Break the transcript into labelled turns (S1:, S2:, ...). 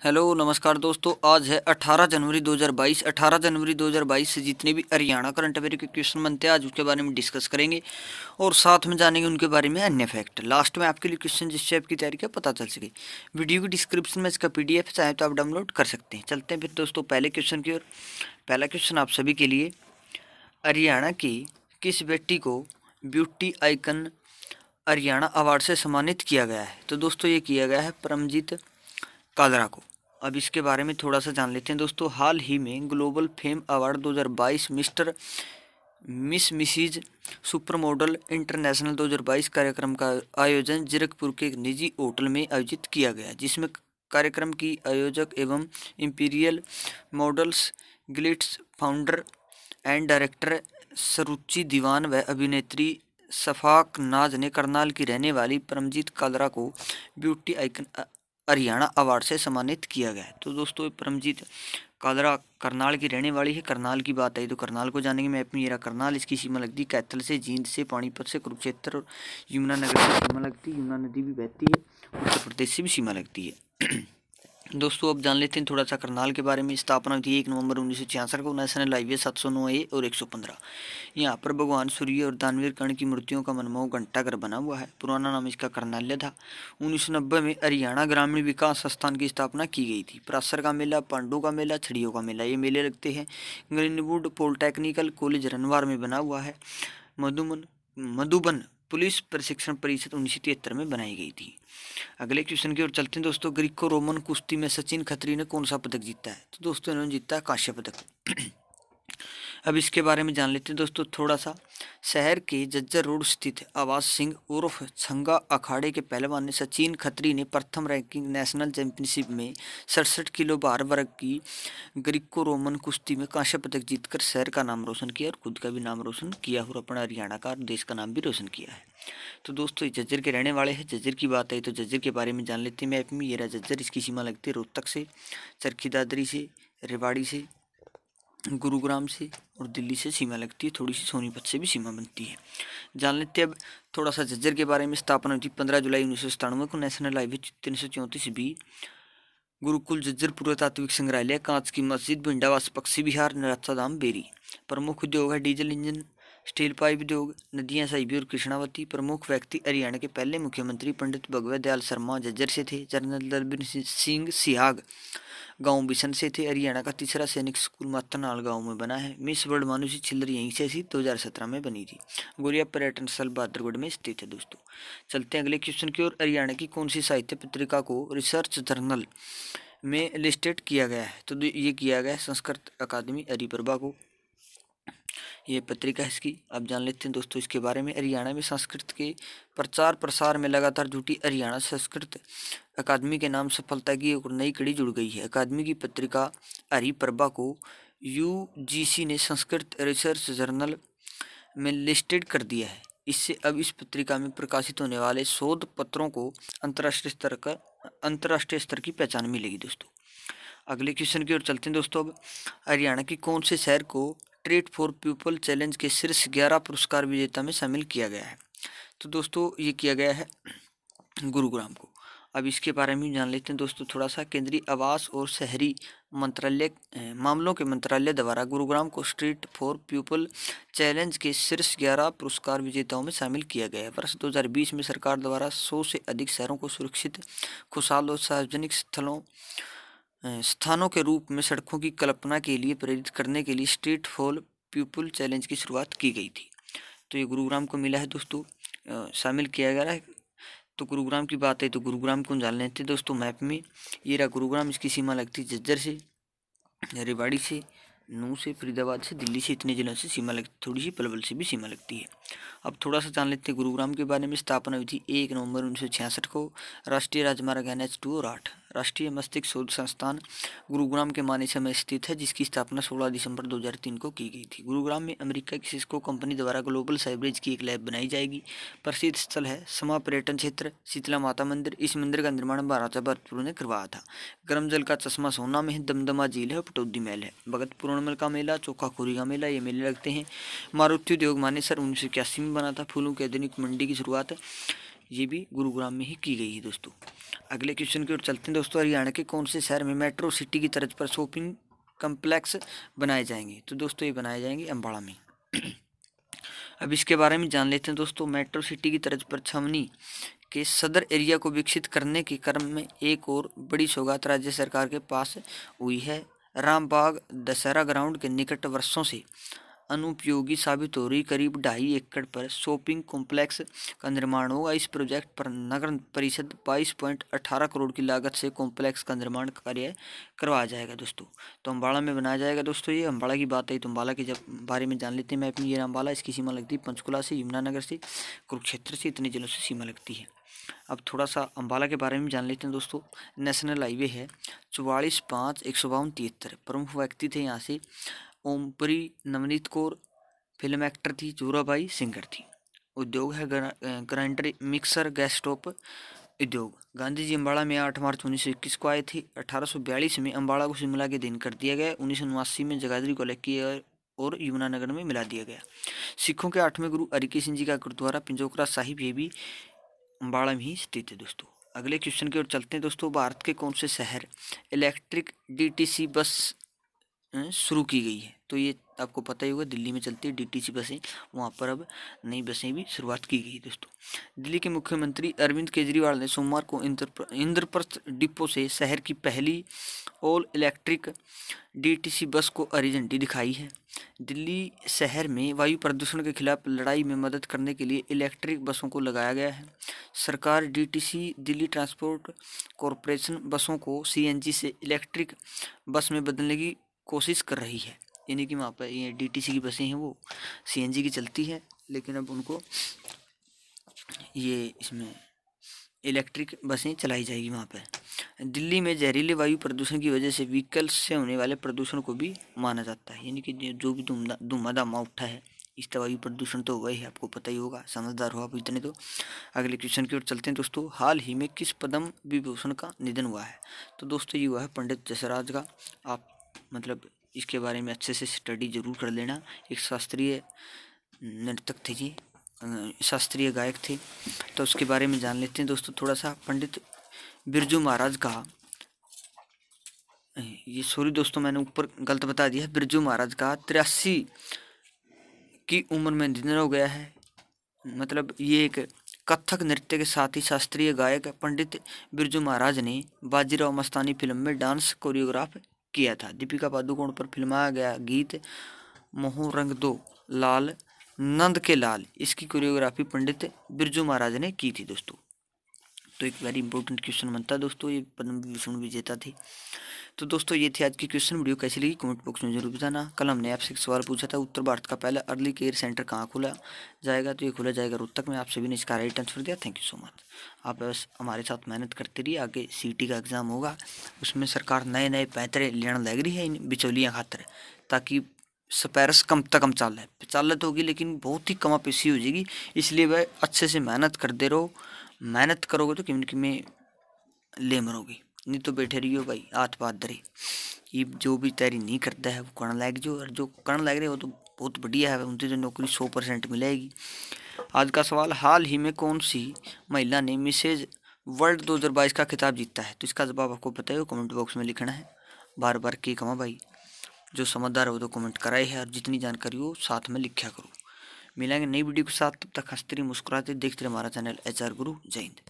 S1: Hello नमस्कार दोस्तों। आज है 18 जनवरी 2022। 18 जनवरी 2022 से जितने भी हरियाणा करंट अफेयर के क्वेश्चन बनते हैं आज उसके बारे में डिस्कस करेंगे और साथ में जानेंगे उनके बारे में अन्य फैक्ट। लास्ट में आपके लिए क्वेश्चन जिससे आपकी तैयारी का पता चल सके। वीडियो की डिस्क्रिप्शन में इसका PDF चाहे तो आप डाउनलोड कर सकते हैं। चलते हैं फिर दोस्तों पहले क्वेश्चन की ओर। पहला क्वेश्चन आप सभी के लिए, हरियाणा की किस बेटी को ब्यूटी आइकन हरियाणा अवार्ड से सम्मानित किया गया है? तो दोस्तों ये किया गया है परमजीत कालरा को। अब इसके बारे में थोड़ा सा जान लेते हैं दोस्तों। हाल ही में global fame award 2022 Mrs super model international 2022 कार्यक्रम का आयोजन जीरकपुर के एक निजी होटल में आयोजित किया गया, जिसमें कार्यक्रम की आयोजक एवं imperial models guilds founder and director Saruchi Diwan व अभिनेत्री शफाक नाज ने करनाल की रहने वाली परमजीत कालरा को ब्यूटी आइकन हरियाणा अवार्ड से सम्मानित किया गया है। तो दोस्तों परमजीत कालरा करनाल की रहने वाली है। करनाल की बात आई तो करनाल को जानेंगे। मैप में ये रहा करनाल। इसकी सीमा लगती है कैथल से, जींद से, पानीपत से, कुरुक्षेत्र और यमुनानगर से सीमा लगती है। यमुना नदी भी बहती है। उत्तर प्रदेश से भी सीमा लगती है। दोस्तों अब जान लेते हैं थोड़ा सा करनाल के बारे में। स्थापना हुई थी 1 नवंबर 1966 को। नेशनल हाईवे 709A और 115। यहाँ पर भगवान सूर्य और दानवीर कर्ण की मूर्तियों का मनमोहक घंटाघर बना हुआ है। पुराना नाम इसका करनाल्य था। 1990 में हरियाणा ग्रामीण विकास संस्थान की स्थापना की गई थी। परासर का मेला, पांडु का मेला, छड़ियों का मेला, ये मेले लगते हैं। ग्रीनवुड पॉलिटेक्निकल कॉलेज रनवार में बना हुआ है। मधुबन पुलिस प्रशिक्षण परिषद 1973 में बनाई गई थी। अगले क्वेश्चन की ओर चलते हैं दोस्तों। ग्रीको रोमन कुश्ती में सचिन खत्री ने कौन सा पदक जीता है? तो दोस्तों इन्होंने जीता है कांस्य पदक। अब इसके बारे में जान लेते हैं दोस्तों थोड़ा सा। शहर के जज्जर रोड स्थित आवाज सिंह उर्फ छंगा अखाड़े के पहलवान ने सचिन खत्री ने प्रथम रैंकिंग नेशनल चैंपियनशिप में 67 किलो भार वर्ग की ग्रीको रोमन कुश्ती में कांस्य पदक जीतकर शहर का नाम रोशन किया और खुद का भी नाम रोशन किया और अपना हरियाणा का देश का नाम भी रोशन किया है। तो दोस्तों जज्जर के रहने वाले हैं। जज्जर की बात आई तो जज्जर के बारे में जान लेते हैं। मैप में ये रहा जज्जर। इसकी सीमा लगती है रोहतक से, चरखी दादरी से, रेवाड़ी से, गुरुग्राम से और दिल्ली से सीमा लगती है। थोड़ी सी सोनीपत से भी सीमा बनती है। जान लेते हैं अब थोड़ा सा जज्जर के बारे में। स्थापना हुई थी 15 जुलाई 1997 को। National highway 334B, Gurukul Jhajjar पुरातात्विक संग्रहालय, कांच की मस्जिद, भिंडावास पक्षी विहार, नराता धाम बेरी। प्रमुख उद्योग है डीजल इंजन, स्टील पाइप उद्योग, नदियां साहिबी और कृष्णावती। प्रमुख व्यक्ति हरियाणा के पहले मुख्यमंत्री पंडित भगवत दयाल शर्मा जज्जर से थे। जनरल दलबीर सिंह सिहाग गांव बिशन से थे। हरियाणा का तीसरा सैनिक स्कूल मातरनाल गांव में बना है। मिस वर्ल्ड मानुषी छिल्लर यहीं से थी, 2017 में बनी थी। गोरिया पर्यटन स्थल बहादुरगढ़ में स्थित है। दोस्तों चलते हैं अगले क्वेश्चन की ओर। हरियाणा की कौन सी साहित्य पत्रिका को रिसर्च जर्नल में लिस्टेड किया गया है? तो ये किया गया है संस्कृत अकादमी हरिप्रभा को, ये पत्रिका है इसकी। अब जान लेते हैं दोस्तों इसके बारे में। हरियाणा में संस्कृत के प्रचार प्रसार में लगातार जुटी हरियाणा संस्कृत अकादमी के नाम सफलता की एक नई कड़ी जुड़ गई है। अकादमी की पत्रिका हरिप्रभा को UGC ने संस्कृत रिसर्च जर्नल में लिस्टेड कर दिया है। इससे अब इस पत्रिका में प्रकाशित होने वाले शोध पत्रों को अंतर्राष्ट्रीय स्तर की पहचान मिलेगी। दोस्तों अगले क्वेश्चन की ओर चलते हैं दोस्तों। अब हरियाणा की कौन से शहर को ट्रीट फॉर पीपल चैलेंज के शीर्ष 11 पुरस्कार विजेता में शामिल किया गया है? तो दोस्तों ये किया गया है गुरुग्राम को। अब इसके बारे में जान लेते हैं दोस्तों थोड़ा सा। केंद्रीय आवास और शहरी मंत्रालय मामलों के मंत्रालय द्वारा गुरुग्राम को स्ट्रीट फॉर पीपल चैलेंज के शीर्ष 11 पुरस्कार विजेताओं में शामिल किया गया है। वर्ष 2020 में सरकार द्वारा 100 से अधिक शहरों को सुरक्षित, खुशहाल और सार्वजनिक स्थानों के रूप में सड़कों की कल्पना के लिए प्रेरित करने के लिए स्ट्रीट फॉर पीपल चैलेंज की शुरुआत की गई थी। तो ये गुरुग्राम को मिला है दोस्तों, शामिल किया गया है। तो गुरुग्राम की बात है तो गुरुग्राम को जान लेते हैं दोस्तों। मैप में ये रहा गुरुग्राम। इसकी सीमा लगती है जज्जर से, रेवाड़ी से, नूंह से, फरीदाबाद से, दिल्ली से। इतने जिलों से सीमा लगती, थोड़ी सी पलवल से भी सीमा लगती है। अब थोड़ा सा जान लेते हैं गुरुग्राम के बारे में। स्थापना हुई थी 1 नवंबर 1966 को। राष्ट्रीय राजमार्ग NH2 और 8। राष्ट्रीय मस्तिष्क शोध संस्थान गुरुग्राम के मानेसर में स्थित है, जिसकी स्थापना 16 दिसंबर 2003 को की गई थी। गुरुग्राम में अमेरिका की सिस्को कंपनी द्वारा ग्लोबल साइबरेज की एक लैब बनाई जाएगी। प्रसिद्ध स्थल है समा पर्यटन क्षेत्र, शीतला माता मंदिर। इस मंदिर का निर्माण महाराजा भरतपुर ने करवाया था। गर्म जल का चश्मा सोना में है, दमदमा झील है, पटौदी महल है। भगत पूर्णमल का मेला, चोखाखोरी का मेला, ये मेले लगते हैं। मारुति उद्योग मानेसर 1981 में बना था। फूलों की आधुनिक मंडी की शुरुआत ये भी गुरुग्राम में ही की गई है दोस्तों। अगले क्वेश्चन की ओर चलते हैं दोस्तों। हरियाणा के कौन से शहर में मेट्रो सिटी की तर्ज पर शॉपिंग कम्प्लेक्स बनाए जाएंगे? तो दोस्तों ये बनाए जाएंगे अम्बाड़ा में। अब इसके बारे में जान लेते हैं दोस्तों। मेट्रो सिटी की तर्ज पर छावनी के सदर एरिया को विकसित करने के क्रम में एक और बड़ी सौगात राज्य सरकार के पास हुई है। रामबाग दशहरा ग्राउंड के निकट वर्षों से अनुपयोगी साबित हो रही करीब 2.5 एकड़ पर शॉपिंग कॉम्प्लेक्स का निर्माण होगा। इस प्रोजेक्ट पर नगर परिषद 22.18 करोड़ की लागत से कॉम्प्लेक्स का निर्माण कार्य करवाया जाएगा दोस्तों। तो अम्बाड़ा में बनाया जाएगा दोस्तों। ये अम्बाड़ा की बात है तो अम्बाड़ा के जब बारे में जान लेते हैं। मैं अपनी ये अम्बाड़ा, इसकी सीमा लगती है पंचकुला से, यमुनानगर से, कुरुक्षेत्र से, इतने जिलों से सीमा लगती है। अब थोड़ा सा अम्बाला के बारे में जान लेते हैं दोस्तों। नेशनल हाईवे है 44/5/152-73। प्रमुख व्यक्ति थे यहाँ से ओमपुरी, नवनीत कौर, फिल्म एक्टर थी, जोराबाई, सिंगर थी। उद्योग है ग्राइंडर, मिक्सर, गैस स्टोव उद्योग। गांधी जी अम्बाड़ा में 8 मार्च 1921 को आए थे। 1842 में अम्बाड़ा को शिमला के दिन कर दिया गया। 1979 में जगाधरी को अलग किया और यमुनानगर में मिला दिया गया। सिखों के 8वें गुरु हरिकृष्ण सिंह जी का गुरुद्वारा पिंजोकरा साहिब ये भी अम्बाड़ा में ही स्थित है दोस्तों। अगले क्वेश्चन की ओर चलते हैं दोस्तों। भारत के कौन से शहर इलेक्ट्रिक डीटीसी बस शुरू की गई है? तो ये आपको पता ही होगा, दिल्ली में चलती है डीटीसी बसें। वहाँ पर अब नई बसें भी शुरुआत की गई दोस्तों। दिल्ली के मुख्यमंत्री अरविंद केजरीवाल ने सोमवार को इंद्रप्रस्थ डिपो से शहर की पहली ऑल इलेक्ट्रिक डीटीसी बस को हरी झंडी दिखाई है। दिल्ली शहर में वायु प्रदूषण के खिलाफ लड़ाई में मदद करने के लिए इलेक्ट्रिक बसों को लगाया गया है। सरकार डीटीसी दिल्ली ट्रांसपोर्ट कॉरपोरेशन बसों को सीएनजी से इलेक्ट्रिक बस में बदलने की कोशिश कर रही है। यानी कि वहाँ पर ये डीटीसी की बसें हैं वो सीएनजी की चलती है, लेकिन अब उनको ये इसमें इलेक्ट्रिक बसें चलाई जाएगी वहाँ पर। दिल्ली में जहरीले वायु प्रदूषण की वजह से व्हीकल्स से होने वाले प्रदूषण को भी माना जाता है। यानी कि जो भी धुआं धामा उठा है, इस वायु प्रदूषण तो हुआ ही है, आपको पता ही होगा, समझदार हो आप इतने तो। अगले क्वेश्चन की ओर चलते हैं दोस्तों। हाल ही में किस पद्म विभूषण का निधन हुआ है? तो दोस्तों ये हुआ है पंडित जसराज का। आप मतलब इसके बारे में अच्छे से स्टडी जरूर कर लेना। एक शास्त्रीय नर्तक थे जी, शास्त्रीय गायक थे। तो उसके बारे में जान लेते हैं दोस्तों थोड़ा सा। पंडित बिरजू महाराज का, ये सॉरी दोस्तों मैंने ऊपर गलत बता दिया, बिरजू महाराज का 83 की उम्र में निधन हो गया है। मतलब ये एक कथक नृत्य के साथ ही शास्त्रीय गायक पंडित बिरजू महाराज ने बाजीराव मस्तानी फिल्म में डांस कोरियोग्राफ किया था। दीपिका पादुकोण पर फिल्माया गया गीत मोह रंग दो लाल नंद के लाल, इसकी कोरियोग्राफी पंडित बिरजू महाराज ने की थी दोस्तों। तो एक वेरी इंपॉर्टेंट क्वेश्चन बनता है दोस्तों, ये पद्म विभूषण विजेता थे। तो दोस्तों ये थी आज की क्वेश्चन वीडियो। कैसी लगी कमेंट बॉक्स में जरूर बताना। कल हमने आपसे एक सवाल पूछा था, उत्तर भारत का पहला अर्ली केयर सेंटर कहाँ खोला जाएगा? तो ये खोला जाएगा रोहतक में। आप सभी ने इसका राइट आंसर दिया, थैंक यू सो मच। आप बस हमारे साथ मेहनत करते रहिए। आगे सीटी का एग्जाम होगा, उसमें सरकार नए नए पैतरे लेने लग रही है इन बिचौलियाँ खातर, ताकि स्पैरस कम तक कम चालत होगी, लेकिन बहुत ही कम पेशी हो जाएगी। इसलिए वह अच्छे से मेहनत करते रहो। मेहनत करोगे तो किन में ले मरोगे, नहीं तो बैठे रहियो भाई हाथ पात धरे। ये जो भी तैयारी नहीं करता है वो करने लग जो, और जो करने लग रहे हो तो बहुत बढ़िया है, उनसे तो नौकरी 100% मिलेगी। आज का सवाल, हाल ही में कौन सी महिला ने मिसेज वर्ल्ड 2022 का खिताब जीता है? तो इसका जवाब आपको पता है, कमेंट बॉक्स में लिखना है। बार बार की कमा भाई, जो समझदार हो तो कमेंट कराए है, और जितनी जानकारी हो साथ में लिखा करो। मिलेंगे नई वीडियो के साथ, तब तक हंसते रहिए, मुस्कुराते देखते रहिए हमारा चैनल HR गुरु। जय हिंद।